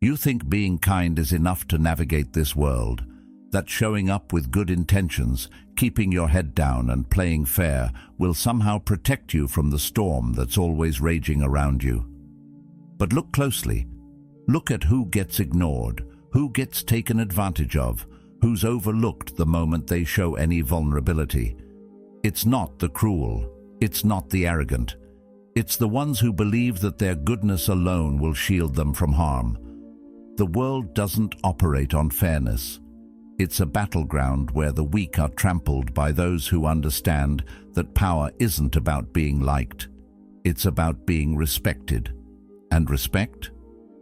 You think being kind is enough to navigate this world, that showing up with good intentions, keeping your head down and playing fair will somehow protect you from the storm that's always raging around you. But look closely. Look at who gets ignored, who gets taken advantage of, who's overlooked the moment they show any vulnerability. It's not the cruel, it's not the arrogant. It's the ones who believe that their goodness alone will shield them from harm. The world doesn't operate on fairness. It's a battleground where the weak are trampled by those who understand that power isn't about being liked. It's about being respected. And respect?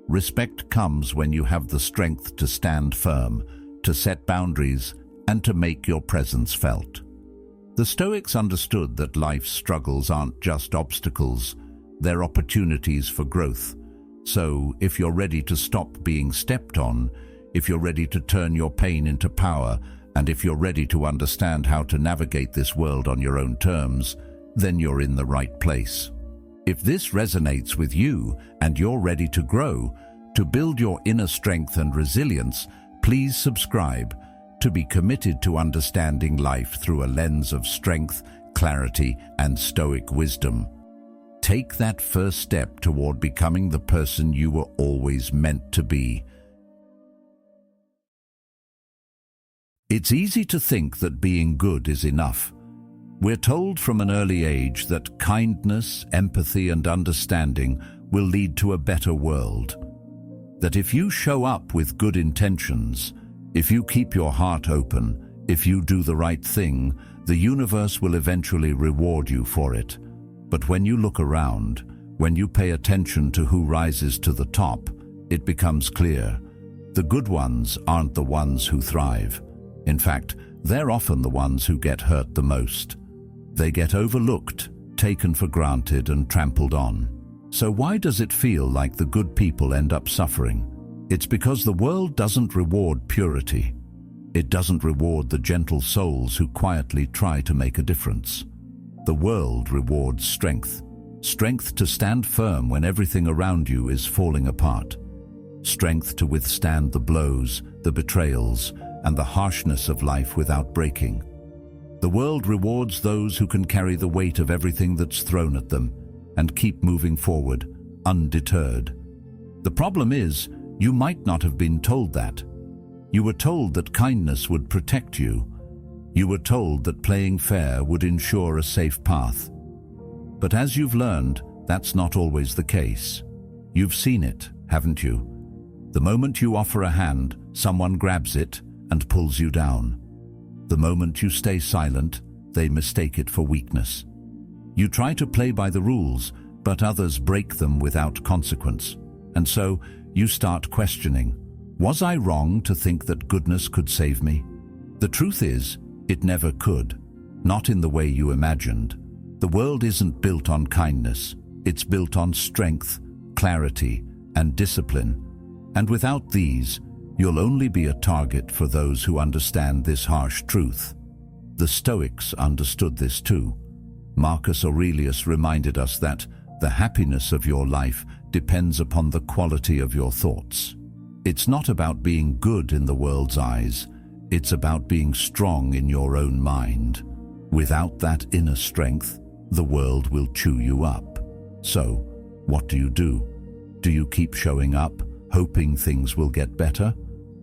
Respect comes when you have the strength to stand firm, to set boundaries, and to make your presence felt. The Stoics understood that life's struggles aren't just obstacles, they're opportunities for growth. So, if you're ready to stop being stepped on, if you're ready to turn your pain into power, and if you're ready to understand how to navigate this world on your own terms, then you're in the right place. If this resonates with you and you're ready to grow, to build your inner strength and resilience, please subscribe to be committed to understanding life through a lens of strength, clarity, and Stoic wisdom. Take that first step toward becoming the person you were always meant to be. It's easy to think that being good is enough. We're told from an early age that kindness, empathy, and understanding will lead to a better world. That if you show up with good intentions, if you keep your heart open, if you do the right thing, the universe will eventually reward you for it. But when you look around, when you pay attention to who rises to the top, it becomes clear. The good ones aren't the ones who thrive. In fact, they're often the ones who get hurt the most. They get overlooked, taken for granted, and trampled on. So why does it feel like the good people end up suffering? It's because the world doesn't reward purity. It doesn't reward the gentle souls who quietly try to make a difference. The world rewards strength. Strength to stand firm when everything around you is falling apart. Strength to withstand the blows, the betrayals, and the harshness of life without breaking. The world rewards those who can carry the weight of everything that's thrown at them and keep moving forward, undeterred. The problem is, you might not have been told that. You were told that kindness would protect you. You were told that playing fair would ensure a safe path. But as you've learned, that's not always the case. You've seen it, haven't you? The moment you offer a hand, someone grabs it and pulls you down. The moment you stay silent, they mistake it for weakness. You try to play by the rules, but others break them without consequence. And so, you start questioning, was I wrong to think that goodness could save me? The truth is, it never could. Not in the way you imagined. The world isn't built on kindness. It's built on strength, clarity, and discipline. And without these, you'll only be a target for those who understand this harsh truth. The Stoics understood this too. Marcus Aurelius reminded us that the happiness of your life depends upon the quality of your thoughts. It's not about being good in the world's eyes. It's about being strong in your own mind. Without that inner strength, the world will chew you up. So, what do? Do you keep showing up, hoping things will get better?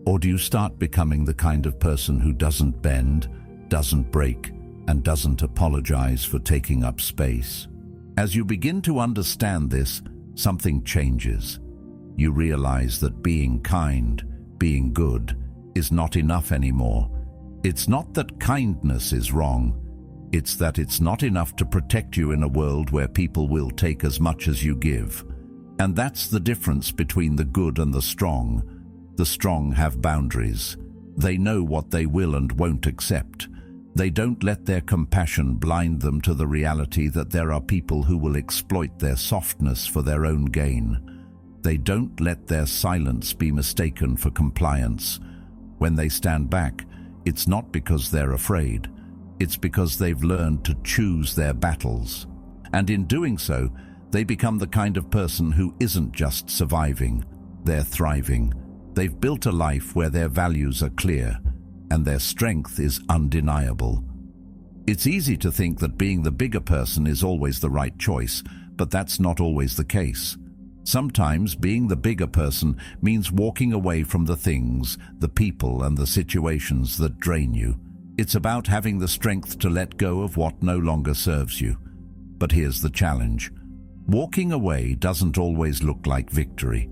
Or do you start becoming the kind of person who doesn't bend, doesn't break, and doesn't apologize for taking up space? As you begin to understand this, something changes. You realize that being kind, being good, is not enough anymore. It's not that kindness is wrong. It's that it's not enough to protect you in a world where people will take as much as you give. And that's the difference between the good and the strong. The strong have boundaries. They know what they will and won't accept. They don't let their compassion blind them to the reality that there are people who will exploit their softness for their own gain. They don't let their silence be mistaken for compliance. When they stand back, it's not because they're afraid. It's because they've learned to choose their battles. And in doing so, they become the kind of person who isn't just surviving. they're thriving. They've built a life where their values are clear and their strength is undeniable. It's easy to think that being the bigger person is always the right choice, but that's not always the case. Sometimes being the bigger person means walking away from the things, the people, and the situations that drain you. It's about having the strength to let go of what no longer serves you. But here's the challenge. Walking away doesn't always look like victory.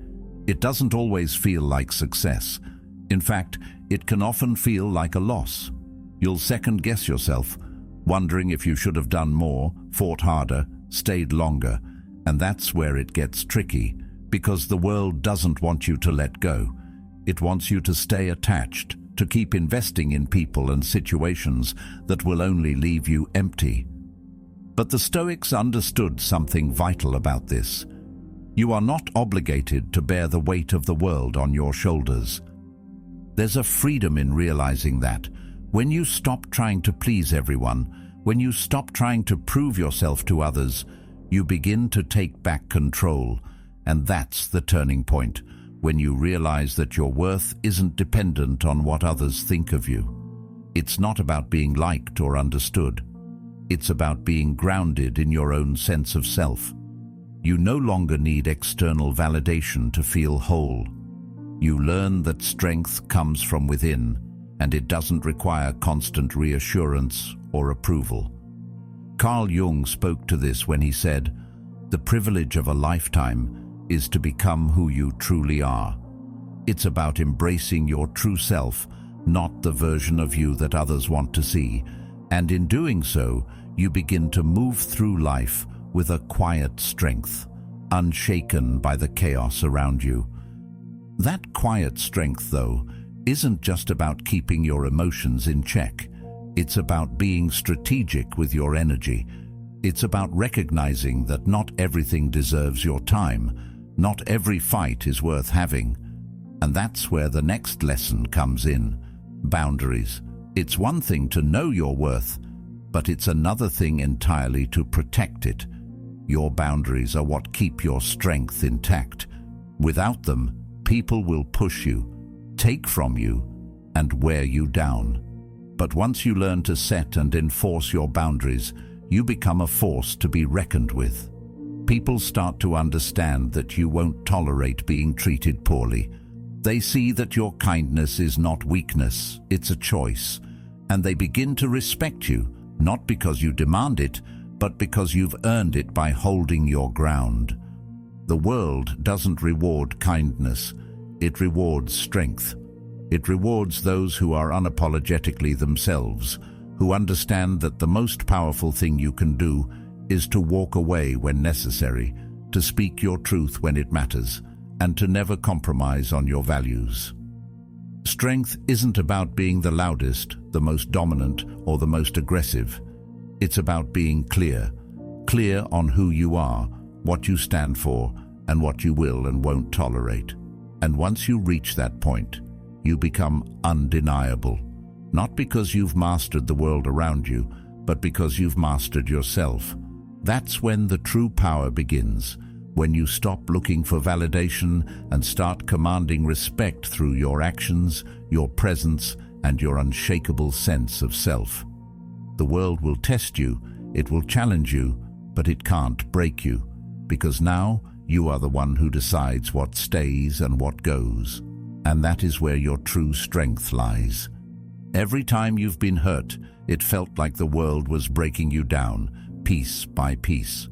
It doesn't always feel like success. In fact, it can often feel like a loss. You'll second-guess yourself, wondering if you should have done more, fought harder, stayed longer. And that's where it gets tricky, because the world doesn't want you to let go. It wants you to stay attached, to keep investing in people and situations that will only leave you empty. But the Stoics understood something vital about this. You are not obligated to bear the weight of the world on your shoulders. There's a freedom in realizing that when you stop trying to please everyone, when you stop trying to prove yourself to others, you begin to take back control. And that's the turning point, when you realize that your worth isn't dependent on what others think of you. It's not about being liked or understood. It's about being grounded in your own sense of self. You no longer need external validation to feel whole. You learn that strength comes from within, and it doesn't require constant reassurance or approval. Carl Jung spoke to this when he said, "The privilege of a lifetime is to become who you truly are." It's about embracing your true self, not the version of you that others want to see. And in doing so, you begin to move through life with a quiet strength, unshaken by the chaos around you. That quiet strength, though, isn't just about keeping your emotions in check. It's about being strategic with your energy. It's about recognizing that not everything deserves your time. Not every fight is worth having. And that's where the next lesson comes in. Boundaries. It's one thing to know your worth, but it's another thing entirely to protect it. Your boundaries are what keep your strength intact. Without them, people will push you, take from you, and wear you down. But once you learn to set and enforce your boundaries, you become a force to be reckoned with. People start to understand that you won't tolerate being treated poorly. They see that your kindness is not weakness, it's a choice. And they begin to respect you, not because you demand it, but because you've earned it by holding your ground. The world doesn't reward kindness, it rewards strength. It rewards those who are unapologetically themselves, who understand that the most powerful thing you can do is to walk away when necessary, to speak your truth when it matters, and to never compromise on your values. Strength isn't about being the loudest, the most dominant, or the most aggressive. It's about being clear on who you are, what you stand for, and what you will and won't tolerate. And once you reach that point, you become undeniable, not because you've mastered the world around you, but because you've mastered yourself. That's when the true power begins, when you stop looking for validation and start commanding respect through your actions, your presence, and your unshakable sense of self. The world will test you, it will challenge you, but it can't break you, because now you are the one who decides what stays and what goes. And that is where your true strength lies. Every time you've been hurt, it felt like the world was breaking you down, piece by piece.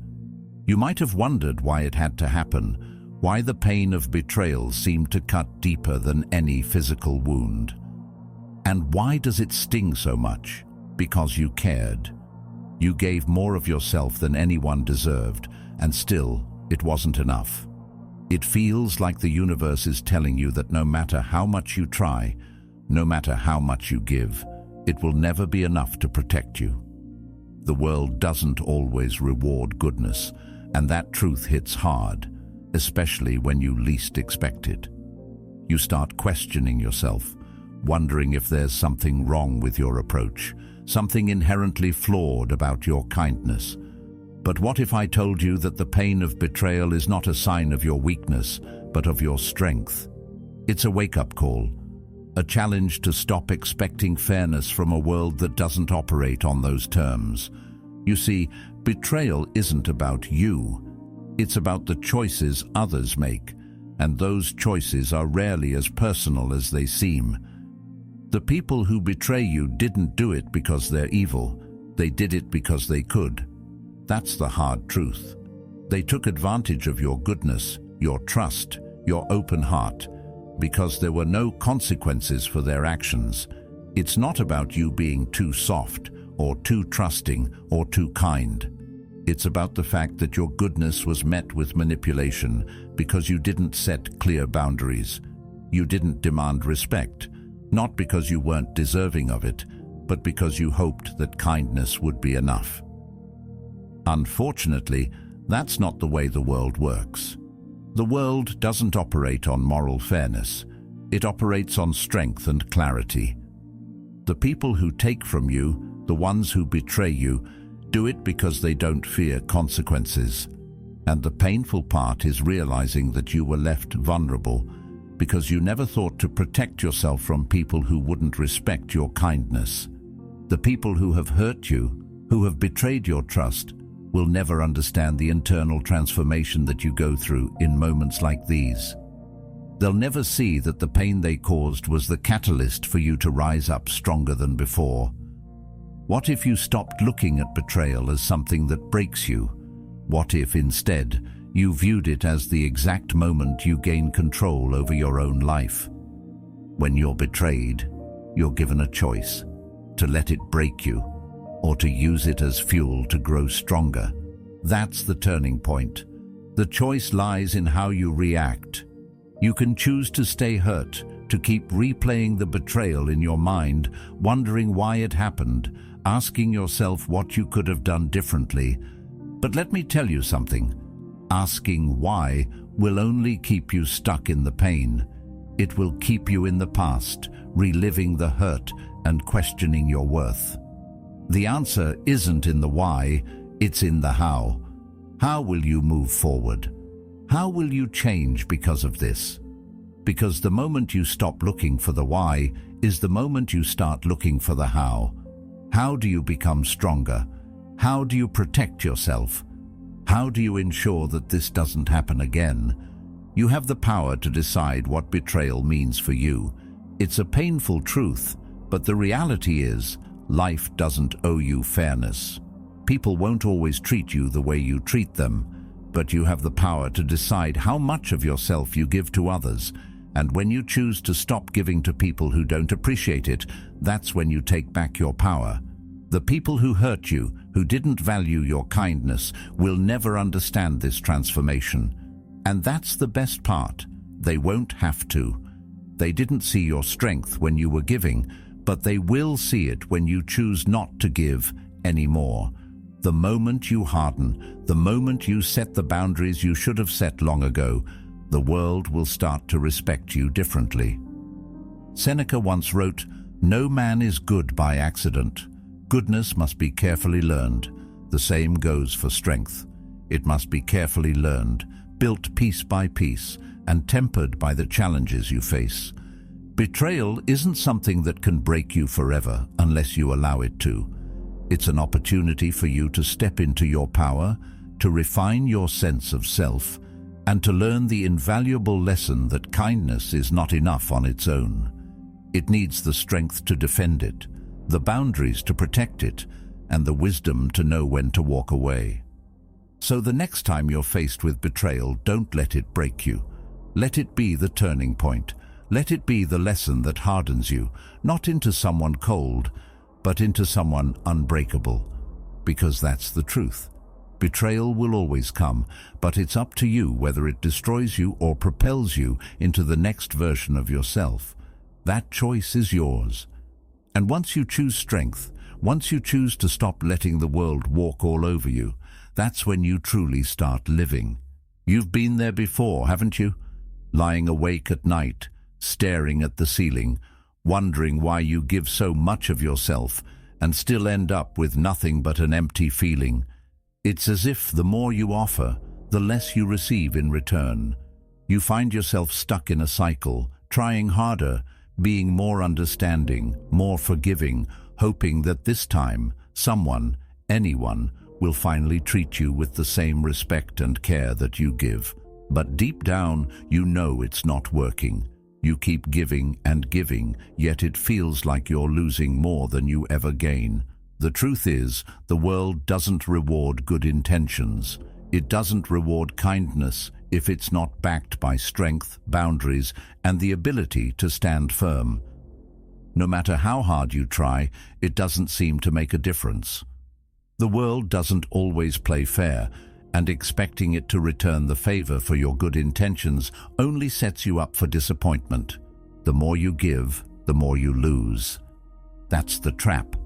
You might have wondered why it had to happen, why the pain of betrayal seemed to cut deeper than any physical wound. And why does it sting so much? Because you cared. You gave more of yourself than anyone deserved, and still, it wasn't enough. It feels like the universe is telling you that no matter how much you try, no matter how much you give, it will never be enough to protect you. The world doesn't always reward goodness, and that truth hits hard, especially when you least expect it. You start questioning yourself, wondering if there's something wrong with your approach, something inherently flawed about your kindness. But what if I told you that the pain of betrayal is not a sign of your weakness, but of your strength? It's a wake-up call, a challenge to stop expecting fairness from a world that doesn't operate on those terms. You see, betrayal isn't about you. It's about the choices others make, and those choices are rarely as personal as they seem. The people who betray you didn't do it because they're evil. They did it because they could. That's the hard truth. They took advantage of your goodness, your trust, your open heart, because there were no consequences for their actions. It's not about you being too soft, or too trusting, or too kind. It's about the fact that your goodness was met with manipulation because you didn't set clear boundaries. You didn't demand respect, not because you weren't deserving of it, but because you hoped that kindness would be enough. Unfortunately, that's not the way the world works. The world doesn't operate on moral fairness. It operates on strength and clarity. The people who take from you, the ones who betray you, do it because they don't fear consequences. And the painful part is realizing that you were left vulnerable because you never thought to protect yourself from people who wouldn't respect your kindness. The people who have hurt you, who have betrayed your trust, will never understand the internal transformation that you go through in moments like these. They'll never see that the pain they caused was the catalyst for you to rise up stronger than before. What if you stopped looking at betrayal as something that breaks you? What if instead you viewed it as the exact moment you gain control over your own life? When you're betrayed, you're given a choice: to let it break you, or to use it as fuel to grow stronger. That's the turning point. The choice lies in how you react. You can choose to stay hurt, to keep replaying the betrayal in your mind, wondering why it happened, asking yourself what you could have done differently. But let me tell you something. Asking why will only keep you stuck in the pain. It will keep you in the past, reliving the hurt and questioning your worth. The answer isn't in the why, it's in the how. How will you move forward? How will you change because of this? Because the moment you stop looking for the why is the moment you start looking for the how. How do you become stronger? How do you protect yourself? How do you ensure that this doesn't happen again? You have the power to decide what betrayal means for you. It's a painful truth, but the reality is, life doesn't owe you fairness. People won't always treat you the way you treat them, but you have the power to decide how much of yourself you give to others. And when you choose to stop giving to people who don't appreciate it, that's when you take back your power. The people who hurt you, who didn't value your kindness, will never understand this transformation. And that's the best part. They won't have to. They didn't see your strength when you were giving, but they will see it when you choose not to give anymore. The moment you harden, the moment you set the boundaries you should have set long ago, the world will start to respect you differently. Seneca once wrote, "No man is good by accident. Goodness must be carefully learned. The same goes for strength. It must be carefully learned, built piece by piece, and tempered by the challenges you face." Betrayal isn't something that can break you forever unless you allow it to. It's an opportunity for you to step into your power, to refine your sense of self, and to learn the invaluable lesson that kindness is not enough on its own. It needs the strength to defend it, the boundaries to protect it, and the wisdom to know when to walk away. So the next time you're faced with betrayal, don't let it break you. Let it be the turning point. Let it be the lesson that hardens you, not into someone cold, but into someone unbreakable. Because that's the truth. Betrayal will always come, but it's up to you whether it destroys you or propels you into the next version of yourself. That choice is yours. And once you choose strength, once you choose to stop letting the world walk all over you, that's when you truly start living. You've been there before, haven't you? Lying awake at night, staring at the ceiling, wondering why you give so much of yourself and still end up with nothing but an empty feeling. It's as if the more you offer, the less you receive in return. You find yourself stuck in a cycle, trying harder, being more understanding, more forgiving, hoping that this time someone, anyone, will finally treat you with the same respect and care that you give. But deep down, you know it's not working. You keep giving and giving, yet it feels like you're losing more than you ever gain. The truth is, the world doesn't reward good intentions. It doesn't reward kindness if it's not backed by strength, boundaries, and the ability to stand firm. No matter how hard you try, it doesn't seem to make a difference. The world doesn't always play fair, and expecting it to return the favor for your good intentions only sets you up for disappointment. The more you give, the more you lose. That's the trap.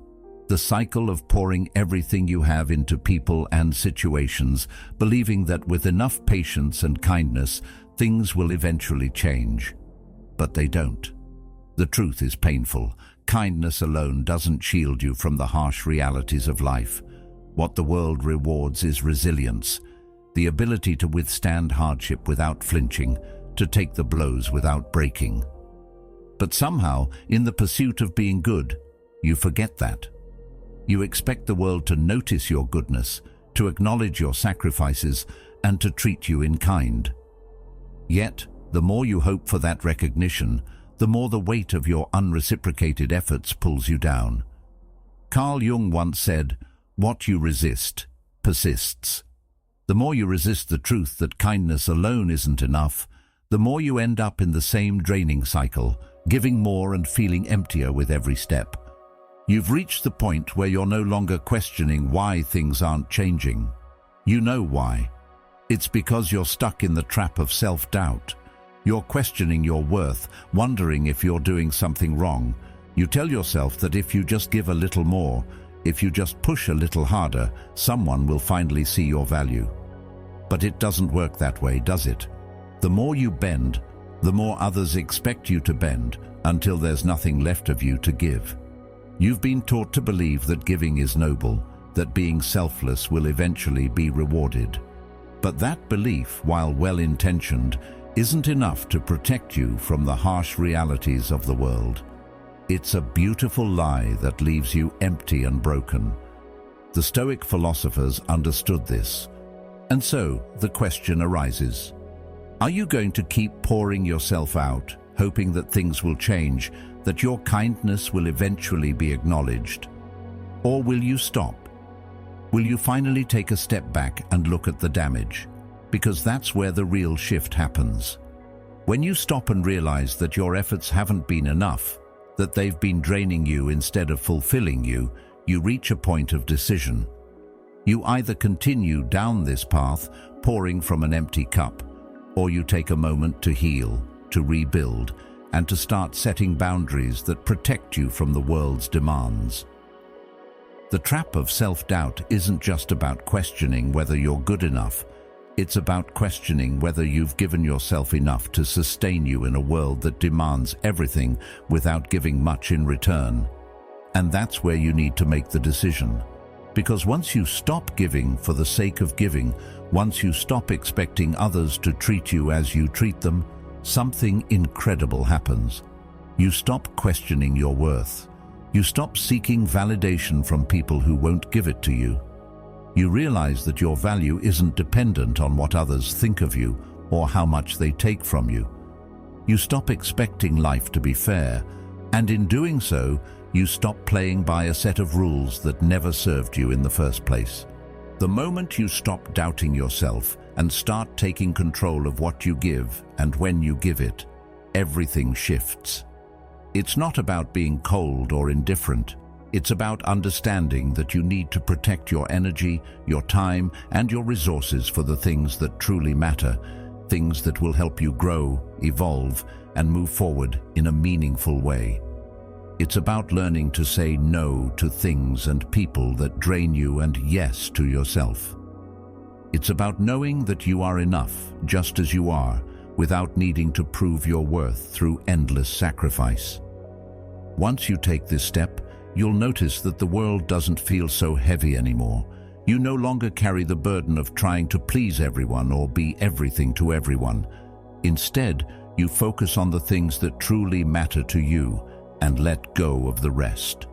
The cycle of pouring everything you have into people and situations, believing that with enough patience and kindness, things will eventually change. But they don't. The truth is painful. Kindness alone doesn't shield you from the harsh realities of life. What the world rewards is resilience, the ability to withstand hardship without flinching, to take the blows without breaking. But somehow, in the pursuit of being good, you forget that. You expect the world to notice your goodness, to acknowledge your sacrifices, and to treat you in kind. Yet, the more you hope for that recognition, the more the weight of your unreciprocated efforts pulls you down. Carl Jung once said, "What you resist persists." The more you resist the truth that kindness alone isn't enough, the more you end up in the same draining cycle, giving more and feeling emptier with every step. You've reached the point where you're no longer questioning why things aren't changing. You know why. It's because you're stuck in the trap of self-doubt. You're questioning your worth, wondering if you're doing something wrong. You tell yourself that if you just give a little more, if you just push a little harder, someone will finally see your value. But it doesn't work that way, does it? The more you bend, the more others expect you to bend, until there's nothing left of you to give. You've been taught to believe that giving is noble, that being selfless will eventually be rewarded. But that belief, while well-intentioned, isn't enough to protect you from the harsh realities of the world. It's a beautiful lie that leaves you empty and broken. The Stoic philosophers understood this. And so, the question arises, are you going to keep pouring yourself out, hoping that things will change, that your kindness will eventually be acknowledged? Or will you stop? Will you finally take a step back and look at the damage? Because that's where the real shift happens. When you stop and realize that your efforts haven't been enough, that they've been draining you instead of fulfilling you, you reach a point of decision. You either continue down this path, pouring from an empty cup, or you take a moment to heal, to rebuild, and to start setting boundaries that protect you from the world's demands. The trap of self-doubt isn't just about questioning whether you're good enough. It's about questioning whether you've given yourself enough to sustain you in a world that demands everything without giving much in return. And that's where you need to make the decision. Because once you stop giving for the sake of giving, once you stop expecting others to treat you as you treat them, something incredible happens. You stop questioning your worth. You stop seeking validation from people who won't give it to you. You realize that your value isn't dependent on what others think of you or how much they take from you. You stop expecting life to be fair, and in doing so, you stop playing by a set of rules that never served you in the first place. The moment you stop doubting yourself and start taking control of what you give and when you give it, everything shifts. It's not about being cold or indifferent. It's about understanding that you need to protect your energy, your time, and your resources for the things that truly matter, things that will help you grow, evolve, and move forward in a meaningful way. It's about learning to say no to things and people that drain you and yes to yourself. It's about knowing that you are enough just as you are, without needing to prove your worth through endless sacrifice. Once you take this step, you'll notice that the world doesn't feel so heavy anymore. You no longer carry the burden of trying to please everyone or be everything to everyone. Instead, you focus on the things that truly matter to you and let go of the rest.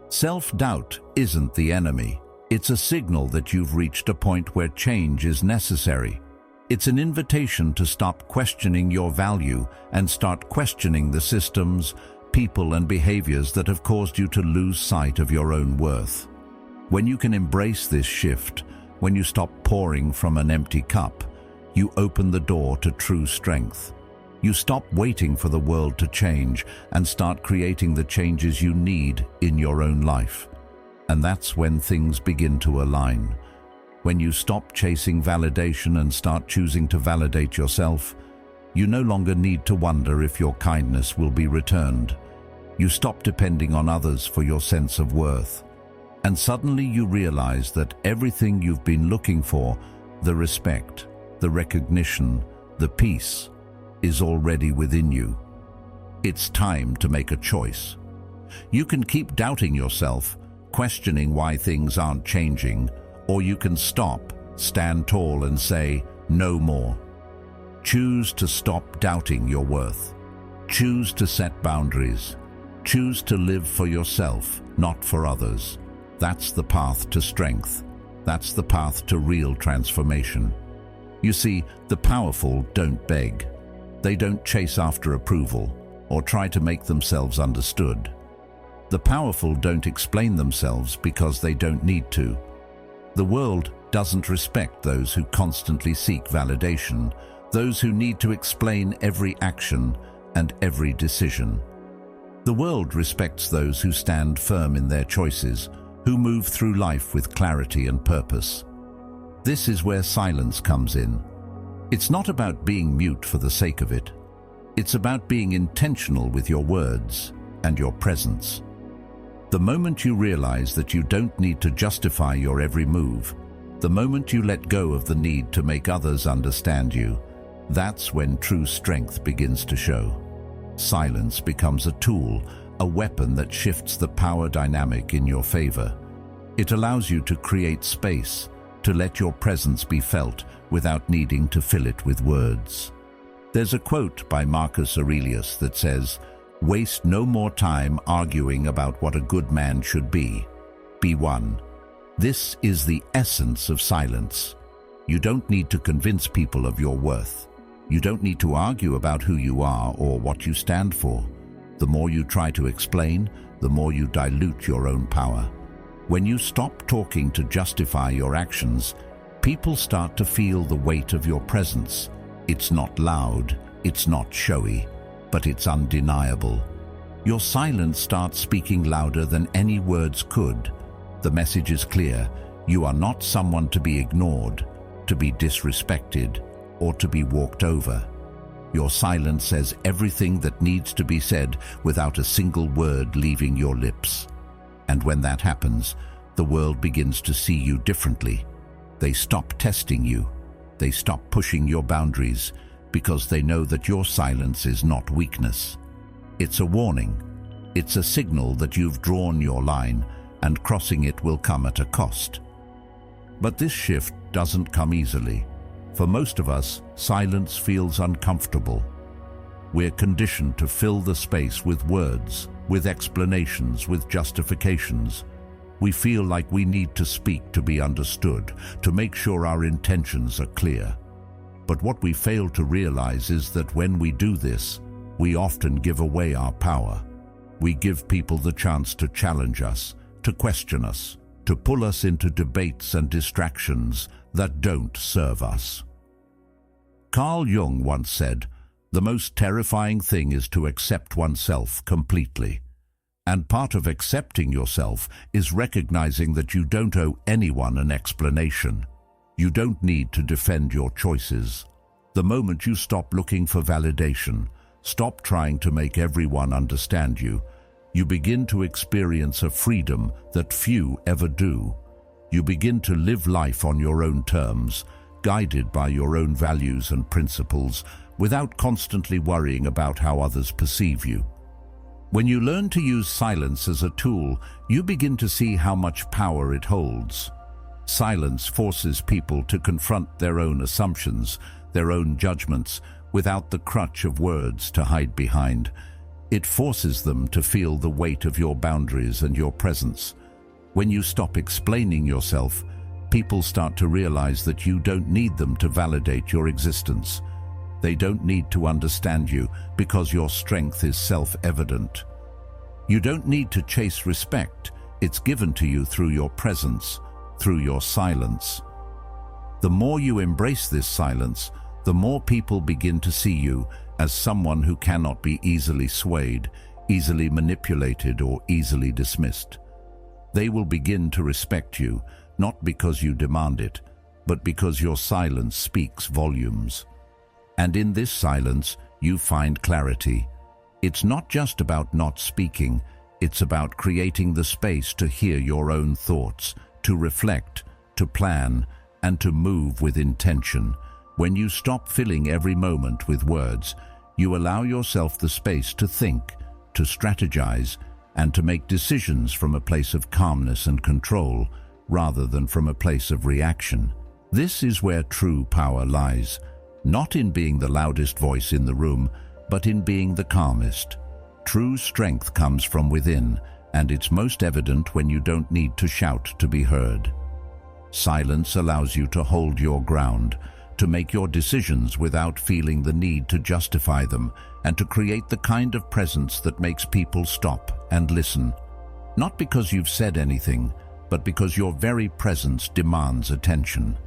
Self-doubt isn't the enemy. It's a signal that you've reached a point where change is necessary. It's an invitation to stop questioning your value and start questioning the systems, people, and behaviors that have caused you to lose sight of your own worth. When you can embrace this shift, when you stop pouring from an empty cup, you open the door to true strength. You stop waiting for the world to change and start creating the changes you need in your own life. And that's when things begin to align. When you stop chasing validation and start choosing to validate yourself, you no longer need to wonder if your kindness will be returned. You stop depending on others for your sense of worth. And suddenly you realize that everything you've been looking for, the respect, the recognition, the peace, is already within you. It's time to make a choice. You can keep doubting yourself, questioning why things aren't changing, or you can stop, stand tall and say, no more. Choose to stop doubting your worth. Choose to set boundaries. Choose to live for yourself, not for others. That's the path to strength. That's the path to real transformation. You see, the powerful don't beg. They don't chase after approval or try to make themselves understood. The powerful don't explain themselves because they don't need to. The world doesn't respect those who constantly seek validation, those who need to explain every action and every decision. The world respects those who stand firm in their choices, who move through life with clarity and purpose. This is where silence comes in. It's not about being mute for the sake of it. It's about being intentional with your words and your presence. The moment you realize that you don't need to justify your every move, the moment you let go of the need to make others understand you, that's when true strength begins to show. Silence becomes a tool, a weapon that shifts the power dynamic in your favor. It allows you to create space, to let your presence be felt without needing to fill it with words. There's a quote by Marcus Aurelius that says, "Waste no more time arguing about what a good man should be. Be one." This is the essence of silence. You don't need to convince people of your worth. You don't need to argue about who you are or what you stand for. The more you try to explain, the more you dilute your own power. When you stop talking to justify your actions, people start to feel the weight of your presence. It's not loud, it's not showy, but it's undeniable. Your silence starts speaking louder than any words could. The message is clear. You are not someone to be ignored, to be disrespected, or to be walked over. Your silence says everything that needs to be said without a single word leaving your lips. And when that happens, the world begins to see you differently. They stop testing you. They stop pushing your boundaries because they know that your silence is not weakness. It's a warning. It's a signal that you've drawn your line, and crossing it will come at a cost. But this shift doesn't come easily. For most of us, silence feels uncomfortable. We're conditioned to fill the space with words, with explanations, with justifications. We feel like we need to speak to be understood, to make sure our intentions are clear. But what we fail to realize is that when we do this, we often give away our power. We give people the chance to challenge us, to question us, to pull us into debates and distractions that don't serve us. Carl Jung once said, "The most terrifying thing is to accept oneself completely." And part of accepting yourself is recognizing that you don't owe anyone an explanation. You don't need to defend your choices. The moment you stop looking for validation, stop trying to make everyone understand you, you begin to experience a freedom that few ever do. You begin to live life on your own terms, guided by your own values and principles, without constantly worrying about how others perceive you. When you learn to use silence as a tool, you begin to see how much power it holds. Silence forces people to confront their own assumptions, their own judgments, without the crutch of words to hide behind. It forces them to feel the weight of your boundaries and your presence. When you stop explaining yourself, people start to realize that you don't need them to validate your existence. They don't need to understand you because your strength is self-evident. You don't need to chase respect. It's given to you through your presence, through your silence. The more you embrace this silence, the more people begin to see you as someone who cannot be easily swayed, easily manipulated, or easily dismissed. They will begin to respect you, not because you demand it, but because your silence speaks volumes. And in this silence, you find clarity. It's not just about not speaking, it's about creating the space to hear your own thoughts, to reflect, to plan, and to move with intention. When you stop filling every moment with words, you allow yourself the space to think, to strategize, and to make decisions from a place of calmness and control, rather than from a place of reaction. This is where true power lies, not in being the loudest voice in the room, but in being the calmest. True strength comes from within, and it's most evident when you don't need to shout to be heard. Silence allows you to hold your ground, to make your decisions without feeling the need to justify them, and to create the kind of presence that makes people stop and listen. Not because you've said anything, but because your very presence demands attention.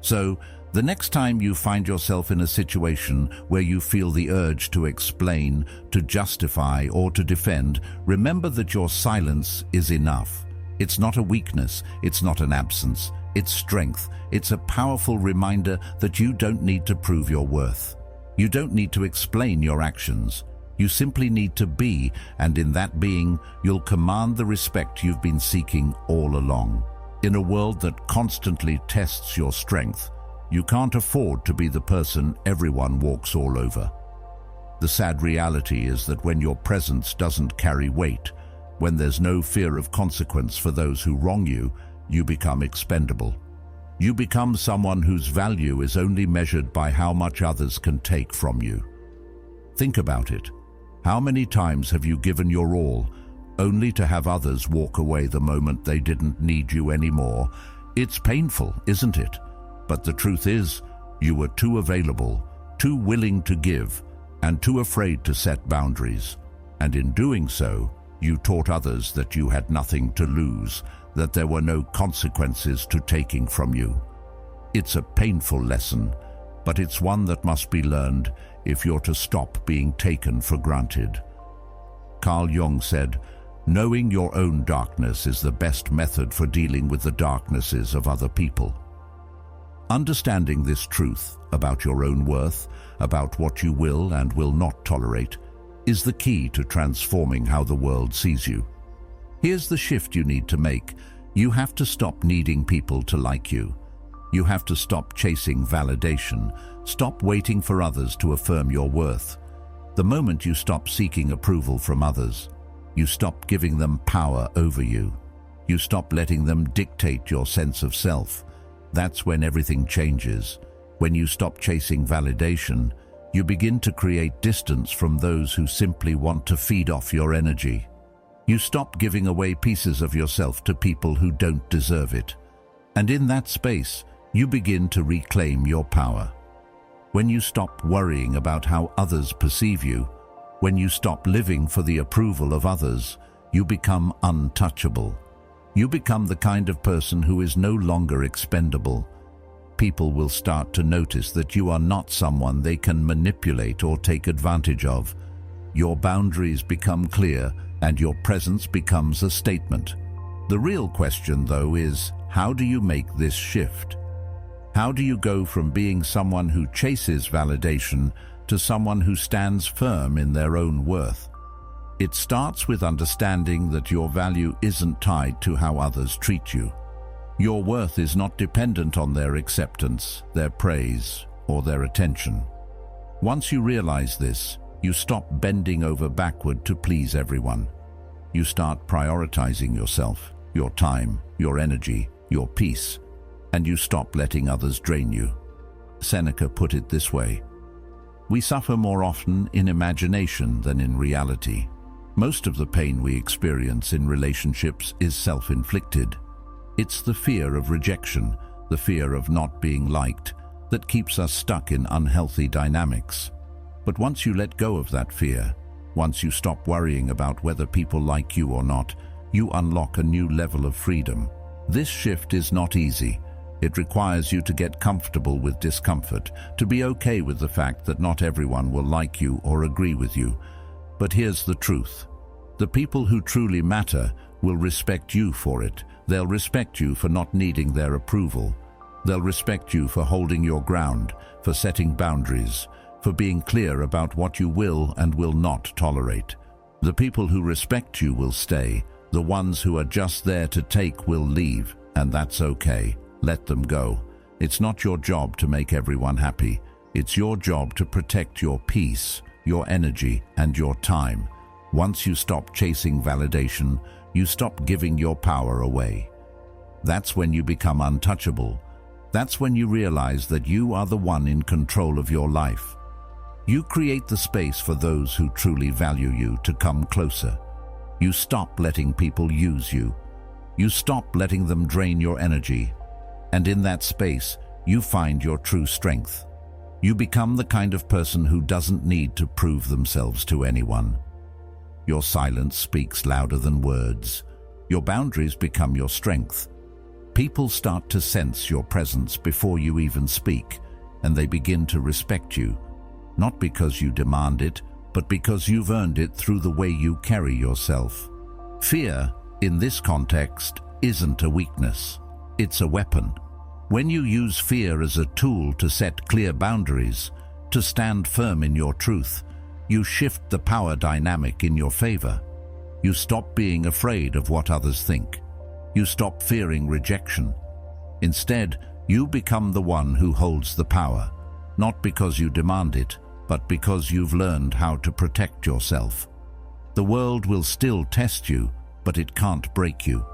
So, the next time you find yourself in a situation where you feel the urge to explain, to justify, or to defend, remember that your silence is enough. It's not a weakness, it's not an absence, it's strength. It's a powerful reminder that you don't need to prove your worth. You don't need to explain your actions. You simply need to be, and in that being, you'll command the respect you've been seeking all along. In a world that constantly tests your strength, you can't afford to be the person everyone walks all over. The sad reality is that when your presence doesn't carry weight, when there's no fear of consequence for those who wrong you, you become expendable. You become someone whose value is only measured by how much others can take from you. Think about it. How many times have you given your all, only to have others walk away the moment they didn't need you anymore? It's painful, isn't it? But the truth is, you were too available, too willing to give, and too afraid to set boundaries. And in doing so, you taught others that you had nothing to lose, that there were no consequences to taking from you. It's a painful lesson, but it's one that must be learned if you're to stop being taken for granted. Carl Jung said, "Knowing your own darkness is the best method for dealing with the darknesses of other people." Understanding this truth about your own worth, about what you will and will not tolerate, is the key to transforming how the world sees you. Here's the shift you need to make. You have to stop needing people to like you. You have to stop chasing validation. Stop waiting for others to affirm your worth. The moment you stop seeking approval from others, you stop giving them power over you. You stop letting them dictate your sense of self. That's when everything changes. When you stop chasing validation, you begin to create distance from those who simply want to feed off your energy. You stop giving away pieces of yourself to people who don't deserve it. And in that space, you begin to reclaim your power. When you stop worrying about how others perceive you, when you stop living for the approval of others, you become untouchable. You become the kind of person who is no longer expendable. People will start to notice that you are not someone they can manipulate or take advantage of. Your boundaries become clear, and your presence becomes a statement. The real question, though, is how do you make this shift? How do you go from being someone who chases validation to someone who stands firm in their own worth? It starts with understanding that your value isn't tied to how others treat you. Your worth is not dependent on their acceptance, their praise, or their attention. Once you realize this, you stop bending over backward to please everyone. You start prioritizing yourself, your time, your energy, your peace. and you stop letting others drain you. Seneca put it this way: "We suffer more often in imagination than in reality." Most of the pain we experience in relationships is self-inflicted. It's the fear of rejection, the fear of not being liked, that keeps us stuck in unhealthy dynamics. But once you let go of that fear, once you stop worrying about whether people like you or not, you unlock a new level of freedom. This shift is not easy. It requires you to get comfortable with discomfort, to be okay with the fact that not everyone will like you or agree with you. But here's the truth. The people who truly matter will respect you for it. They'll respect you for not needing their approval. They'll respect you for holding your ground, for setting boundaries, for being clear about what you will and will not tolerate. The people who respect you will stay. The ones who are just there to take will leave, and that's okay. Let them go. It's not your job to make everyone happy. It's your job to protect your peace, your energy, and your time. Once you stop chasing validation, you stop giving your power away. That's when you become untouchable. That's when you realize that you are the one in control of your life. You create the space for those who truly value you to come closer. You stop letting people use you. You stop letting them drain your energy. And in that space, you find your true strength. You become the kind of person who doesn't need to prove themselves to anyone. Your silence speaks louder than words. Your boundaries become your strength. People start to sense your presence before you even speak, and they begin to respect you, not because you demand it, but because you've earned it through the way you carry yourself. Fear, in this context, isn't a weakness. It's a weapon. When you use fear as a tool to set clear boundaries, to stand firm in your truth, you shift the power dynamic in your favor. You stop being afraid of what others think. You stop fearing rejection. Instead, you become the one who holds the power, not because you demand it, but because you've learned how to protect yourself. The world will still test you, but it can't break you.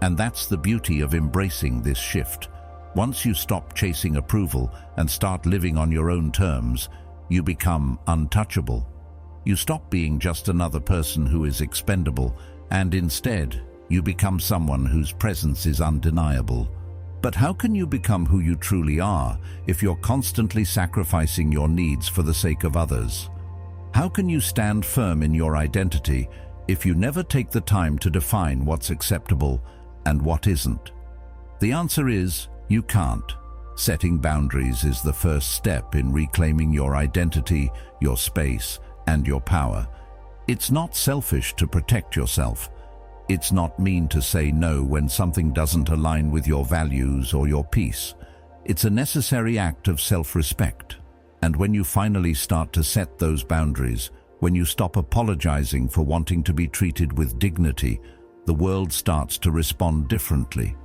And that's the beauty of embracing this shift. Once you stop chasing approval and start living on your own terms, you become untouchable. You stop being just another person who is expendable, and instead, you become someone whose presence is undeniable. But how can you become who you truly are if you're constantly sacrificing your needs for the sake of others? How can you stand firm in your identity if you never take the time to define what's acceptable and what isn't? The answer is, you can't. Setting boundaries is the first step in reclaiming your identity, your space, and your power. It's not selfish to protect yourself. It's not mean to say no when something doesn't align with your values or your peace. It's a necessary act of self-respect. And when you finally start to set those boundaries, when you stop apologizing for wanting to be treated with dignity, the world starts to respond differently.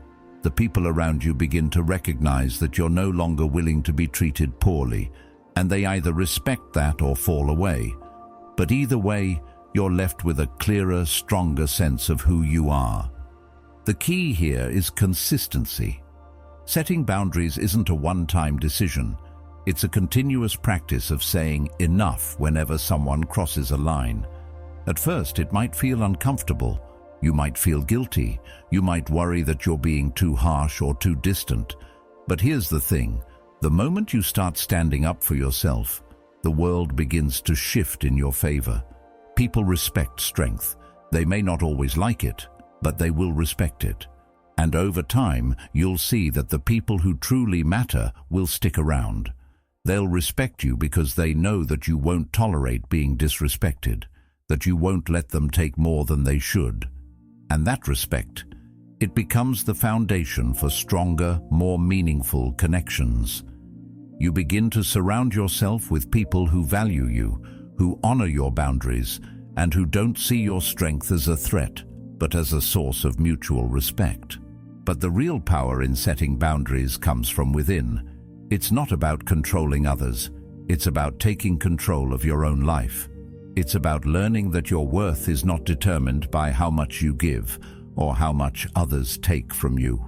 The people around you begin to recognize that you're no longer willing to be treated poorly, and they either respect that or fall away. But either way, you're left with a clearer, stronger sense of who you are. The key here is consistency. Setting boundaries isn't a one-time decision. It's a continuous practice of saying enough whenever someone crosses a line. At first, it might feel uncomfortable. You might feel guilty. You might worry that you're being too harsh or too distant. But here's the thing. The moment you start standing up for yourself, the world begins to shift in your favor. People respect strength. They may not always like it, but they will respect it. And over time, you'll see that the people who truly matter will stick around. They'll respect you because they know that you won't tolerate being disrespected, that you won't let them take more than they should. And that respect, it becomes the foundation for stronger, more meaningful connections. You begin to surround yourself with people who value you, who honor your boundaries, and who don't see your strength as a threat, but as a source of mutual respect. But the real power in setting boundaries comes from within. It's not about controlling others. It's about taking control of your own life. It's about learning that your worth is not determined by how much you give or how much others take from you.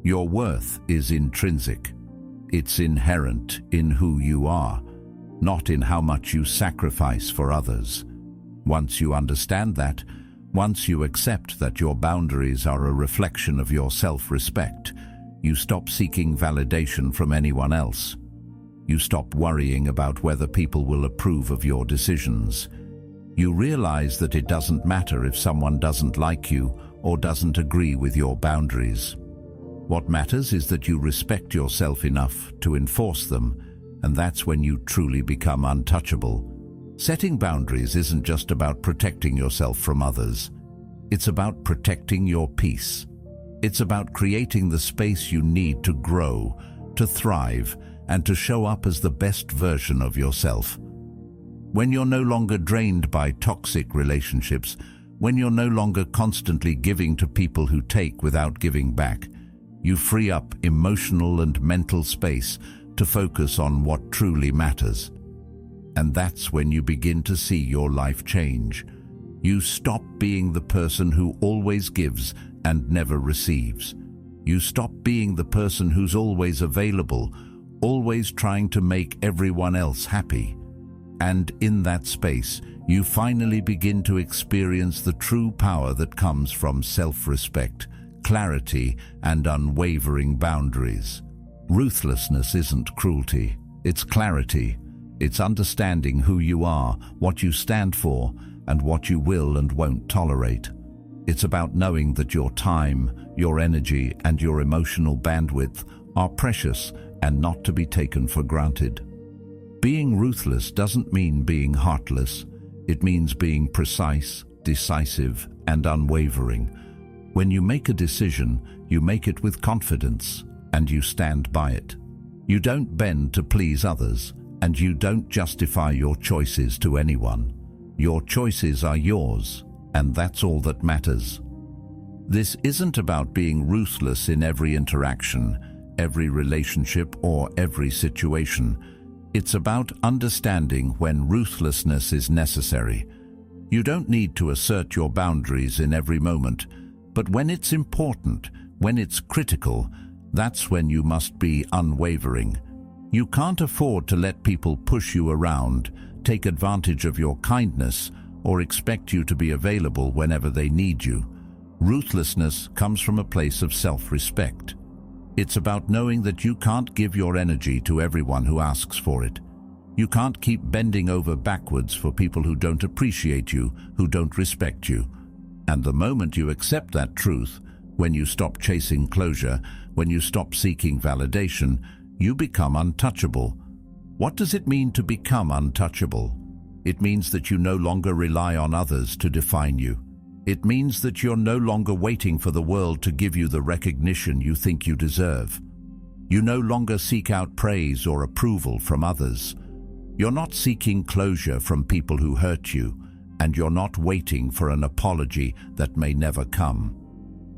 Your worth is intrinsic. It's inherent in who you are, not in how much you sacrifice for others. Once you understand that, once you accept that your boundaries are a reflection of your self-respect, you stop seeking validation from anyone else. You stop worrying about whether people will approve of your decisions. You realize that it doesn't matter if someone doesn't like you or doesn't agree with your boundaries. What matters is that you respect yourself enough to enforce them, and that's when you truly become untouchable. Setting boundaries isn't just about protecting yourself from others. It's about protecting your peace. It's about creating the space you need to grow, to thrive, and to show up as the best version of yourself. When you're no longer drained by toxic relationships, when you're no longer constantly giving to people who take without giving back, you free up emotional and mental space to focus on what truly matters. And that's when you begin to see your life change. You stop being the person who always gives and never receives. You stop being the person who's always available, always trying to make everyone else happy. And in that space, you finally begin to experience the true power that comes from self-respect, clarity, and unwavering boundaries. Ruthlessness isn't cruelty, it's clarity. It's understanding who you are, what you stand for, and what you will and won't tolerate. It's about knowing that your time, your energy, and your emotional bandwidth are precious and not to be taken for granted. Being ruthless doesn't mean being heartless. It means being precise, decisive, and unwavering. When you make a decision, you make it with confidence, and you stand by it. You don't bend to please others, and you don't justify your choices to anyone. Your choices are yours, and that's all that matters. This isn't about being ruthless in every interaction, every relationship, or every situation. It's about understanding when ruthlessness is necessary. You don't need to assert your boundaries in every moment, but when it's important, when it's critical, that's when you must be unwavering. You can't afford to let people push you around, take advantage of your kindness, or expect you to be available whenever they need you. Ruthlessness comes from a place of self-respect. It's about knowing that you can't give your energy to everyone who asks for it. You can't keep bending over backwards for people who don't appreciate you, who don't respect you. And the moment you accept that truth, when you stop chasing closure, when you stop seeking validation, you become untouchable. What does it mean to become untouchable? It means that you no longer rely on others to define you. It means that you're no longer waiting for the world to give you the recognition you think you deserve. You no longer seek out praise or approval from others. You're not seeking closure from people who hurt you, and you're not waiting for an apology that may never come.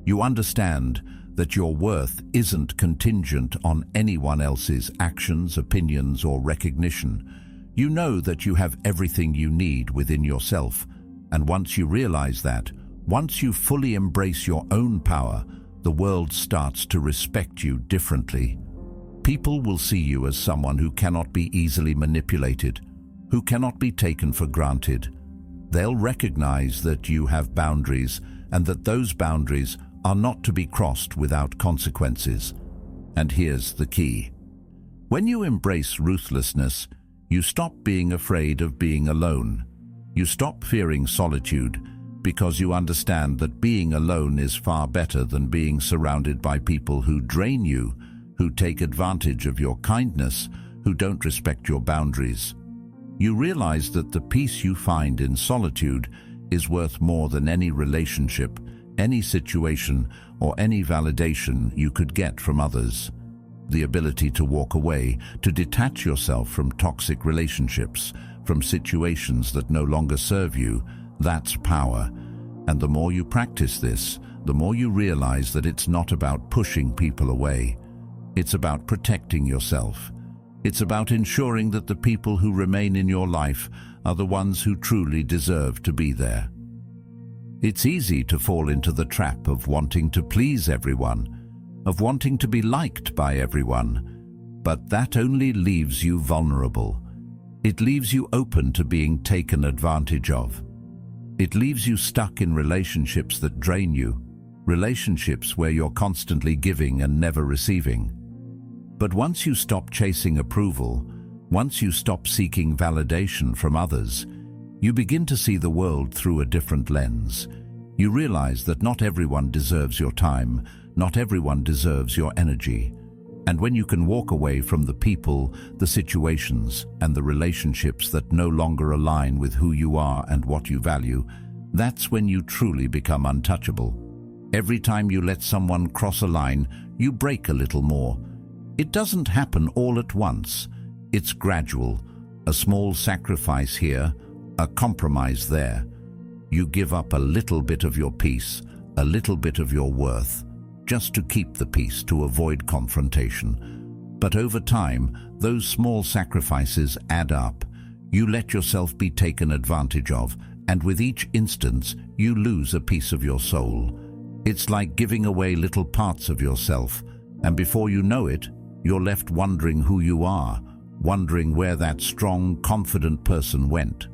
You understand that your worth isn't contingent on anyone else's actions, opinions, or recognition. You know that you have everything you need within yourself, and once you realize that, once you fully embrace your own power, the world starts to respect you differently. People will see you as someone who cannot be easily manipulated, who cannot be taken for granted. They'll recognize that you have boundaries and that those boundaries are not to be crossed without consequences. And here's the key. When you embrace ruthlessness, you stop being afraid of being alone. You stop fearing solitude because you understand that being alone is far better than being surrounded by people who drain you, who take advantage of your kindness, who don't respect your boundaries. You realize that the peace you find in solitude is worth more than any relationship, any situation, or any validation you could get from others. The ability to walk away, to detach yourself from toxic relationships, from situations that no longer serve you, that's power. And the more you practice this, the more you realize that it's not about pushing people away. It's about protecting yourself. It's about ensuring that the people who remain in your life are the ones who truly deserve to be there. It's easy to fall into the trap of wanting to please everyone. of wanting to be liked by everyone. But that only leaves you vulnerable. It leaves you open to being taken advantage of. It leaves you stuck in relationships that drain you, relationships where you're constantly giving and never receiving. But once you stop chasing approval, once you stop seeking validation from others, you begin to see the world through a different lens. You realize that not everyone deserves your time, not everyone deserves your energy. And when you can walk away from the people, the situations, and the relationships that no longer align with who you are and what you value, that's when you truly become untouchable. Every time you let someone cross a line, you break a little more. It doesn't happen all at once. It's gradual, a small sacrifice here, a compromise there. You give up a little bit of your peace, a little bit of your worth, just to keep the peace, to avoid confrontation. But over time, those small sacrifices add up. You let yourself be taken advantage of, and with each instance, you lose a piece of your soul. It's like giving away little parts of yourself, and before you know it, you're left wondering who you are, wondering where that strong, confident person went.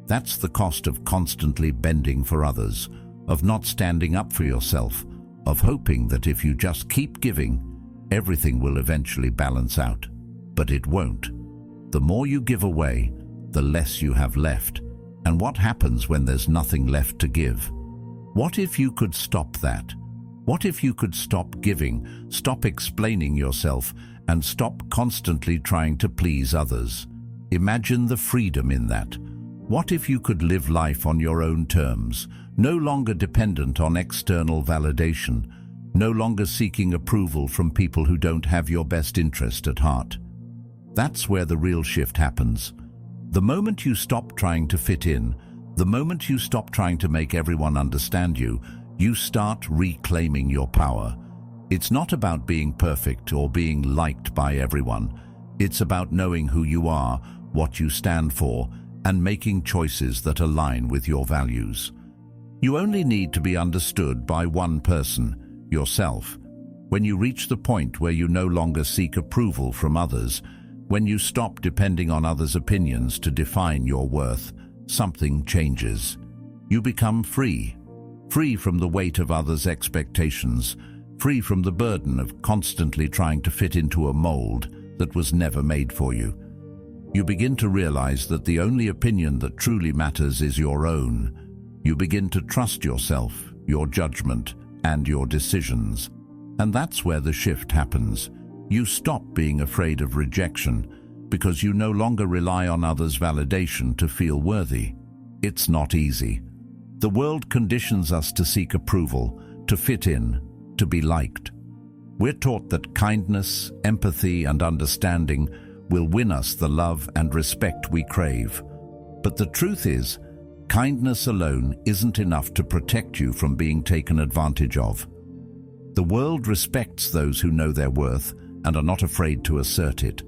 That's the cost of constantly bending for others, of not standing up for yourself, of hoping that if you just keep giving, everything will eventually balance out. But it won't. The more you give away, the less you have left. And what happens when there's nothing left to give? What if you could stop that? What if you could stop giving, stop explaining yourself, and stop constantly trying to please others? Imagine the freedom in that. What if you could live life on your own terms, no longer dependent on external validation, no longer seeking approval from people who don't have your best interest at heart? That's where the real shift happens. The moment you stop trying to fit in, the moment you stop trying to make everyone understand you, you start reclaiming your power. It's not about being perfect or being liked by everyone. It's about knowing who you are, what you stand for, and making choices that align with your values. You only need to be understood by one person, yourself. When you reach the point where you no longer seek approval from others, when you stop depending on others' opinions to define your worth, something changes. You become free. Free from the weight of others' expectations, free from the burden of constantly trying to fit into a mold that was never made for you. You begin to realize that the only opinion that truly matters is your own. You begin to trust yourself, your judgment, and your decisions. And that's where the shift happens. You stop being afraid of rejection because you no longer rely on others' validation to feel worthy. It's not easy. The world conditions us to seek approval, to fit in, to be liked. We're taught that kindness, empathy, and understanding will win us the love and respect we crave. But the truth is, kindness alone isn't enough to protect you from being taken advantage of. The world respects those who know their worth and are not afraid to assert it.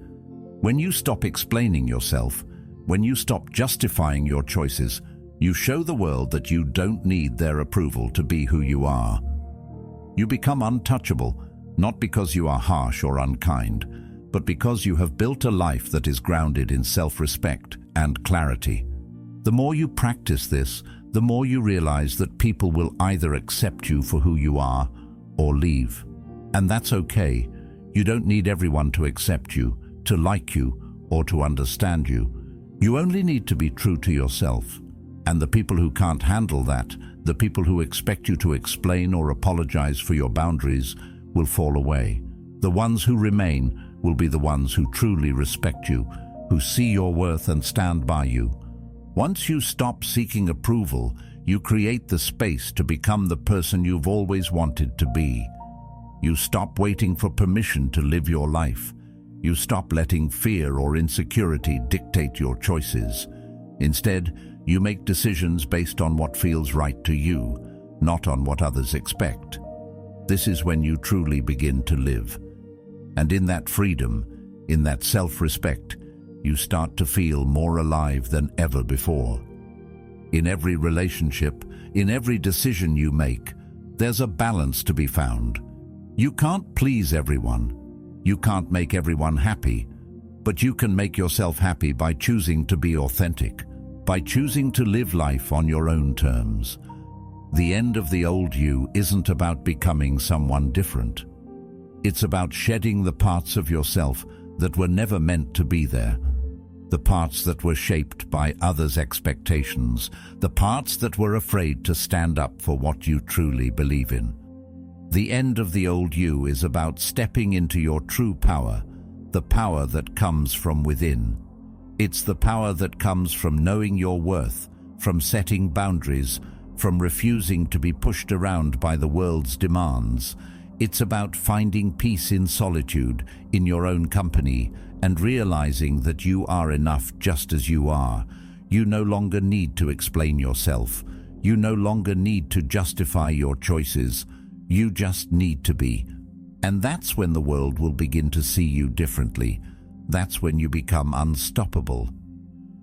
When you stop explaining yourself, when you stop justifying your choices, you show the world that you don't need their approval to be who you are. You become untouchable, not because you are harsh or unkind, but because you have built a life that is grounded in self-respect and clarity. The more you practice this, the more you realize that people will either accept you for who you are or leave. And that's okay. You don't need everyone to accept you, to like you, or to understand you. You only need to be true to yourself. And the people who can't handle that, the people who expect you to explain or apologize for your boundaries, will fall away. The ones who remain will be the ones who truly respect you, who see your worth and stand by you. Once you stop seeking approval, you create the space to become the person you've always wanted to be. You stop waiting for permission to live your life. You stop letting fear or insecurity dictate your choices. Instead, you make decisions based on what feels right to you, not on what others expect. This is when you truly begin to live. And in that freedom, in that self-respect, you start to feel more alive than ever before. In every relationship, in every decision you make, there's a balance to be found. You can't please everyone. You can't make everyone happy, but you can make yourself happy by choosing to be authentic, by choosing to live life on your own terms. The end of the old you isn't about becoming someone different. It's about shedding the parts of yourself that were never meant to be there, the parts that were shaped by others' expectations, the parts that were afraid to stand up for what you truly believe in. The end of the old you is about stepping into your true power, the power that comes from within. It's the power that comes from knowing your worth, from setting boundaries, from refusing to be pushed around by the world's demands. It's about finding peace in solitude, in your own company, and realizing that you are enough just as you are. You no longer need to explain yourself. You no longer need to justify your choices. You just need to be. And that's when the world will begin to see you differently. That's when you become unstoppable.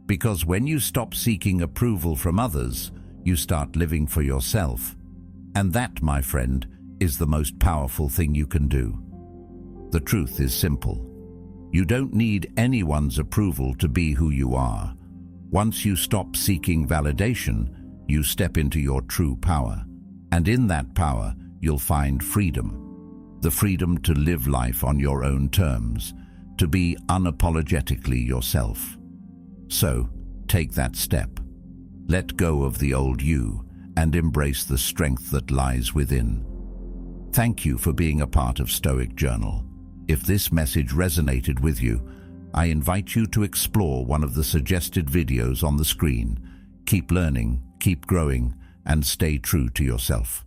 Because when you stop seeking approval from others, you start living for yourself. And that, my friend, is the most powerful thing you can do. The truth is simple. You don't need anyone's approval to be who you are. Once you stop seeking validation, you step into your true power. And in that power, you'll find freedom. The freedom to live life on your own terms, to be unapologetically yourself. So, take that step. Let go of the old you and embrace the strength that lies within. Thank you for being a part of Stoic Journal. If this message resonated with you, I invite you to explore one of the suggested videos on the screen. Keep learning, keep growing, and stay true to yourself.